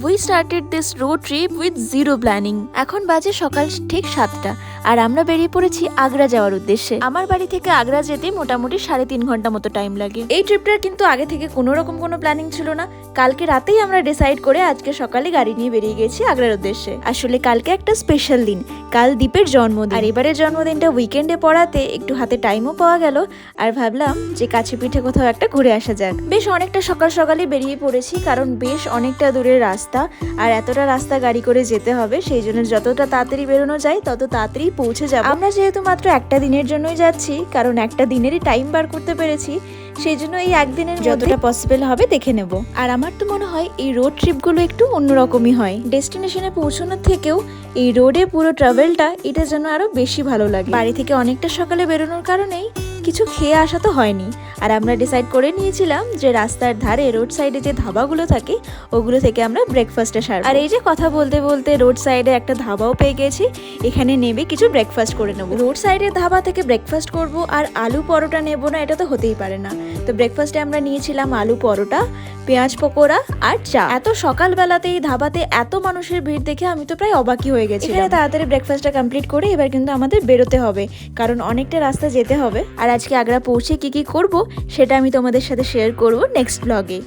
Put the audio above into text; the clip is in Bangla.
We started this road trip with zero planning. এখন বাজে সকাল ঠিক 7টা আর আমরা বেরিয়ে পড়েছি আগ্রা যাওয়ার উদ্দেশ্যে। আমার বাড়ি থেকে আগ্রা যেতে মোটামুটি 3.5 ঘন্টা মতো টাইম লাগে। এই ট্রিপটার কিন্তু আগে থেকে কোনো রকম কোনো প্ল্যানিং ছিল না। কালকে রাতেই আমরা ডিসাইড করে আজকে সকালে গাড়ি নিয়ে বেরিয়ে গেছি আগ্রার উদ্দেশ্যে। আসলে কালকে একটা স্পেশাল দিন, কাল দীপের জন্মদিন। আর এবারের জন্মদিনটা উইকেন্ডে পড়াতে একটু হাতে টাইমও পাওয়া গেল আর ভাবলাম যে কাছে পিঠে কোথাও একটা ঘুরে আসা যাক। বেশ অনেকটা সকাল সকালে বেরিয়ে পড়েছি, কারণ বেশ অনেকটা দূরের রাস্তা আর এতটা রাস্তা গাড়ি করে যেতে হবে, সেই জন্য যতটা তাড়াতাড়ি বেরোনো যায় তত তাড়াতাড়ি পৌঁছে যাব। আমরা যেহেতু মাত্র একটা দিনের জন্যই যাচ্ছি, কারণ একটা দিনেরই টাইম বার করতে পেরেছি, সেই জন্য এই একদিনের যতটা পসিবল হবে দেখে নেব। আর আমার তো মনে হয় এই রোড ট্রিপগুলো একটু অন্যরকমই হয়। ডেস্টিনেশনে পৌঁছানোর থেকেও এই রোডে পুরো ট্রাভেলটা এটা যেন আরো বেশি ভালো লাগে। বাড়ি থেকে অনেকটা সকালে বেরোনোর কারণেই কিছু খেয়ে আসা তো হয়নি, আর আমরা ডিসাইড করে নিয়েছিলাম যে রাস্তার ধারে রোড সাইডে যে ধাবাগুলো থাকে ওগুলো থেকে আমরা ব্রেকফাস্টে সারবো। আর এই যে কথা বলতে বলতে রোড সাইডে একটা ধাবাও পেয়ে গেছি, এখানে নেবে কিছু ব্রেকফাস্ট করে নেবো। রোড সাইডের ধাবা থেকে ব্রেকফাস্ট করব আর আলু পরোটা নেবো না, এটা তো হতেই পারে না। তো ব্রেকফাস্টে আমরা নিয়েছিলাম আলু পরোটা, পেঁয়াজ পকোড়া আর চা। এত সকালবেলাতে এই ধাবাতে এত মানুষের ভিড় দেখে আমি তো প্রায় অবাকই হয়ে গেছি। এখানে তাড়াতাড়ি ব্রেকফাস্টটা কমপ্লিট করে এবার কিন্তু আমাদের বেরোতে হবে, কারণ অনেকটা রাস্তা যেতে হবে। আর আজকে আগ্রা পৌঁছে কি কি করব সেটা আমি তোমাদের সাথে শেয়ার করব নেক্সট ব্লগে।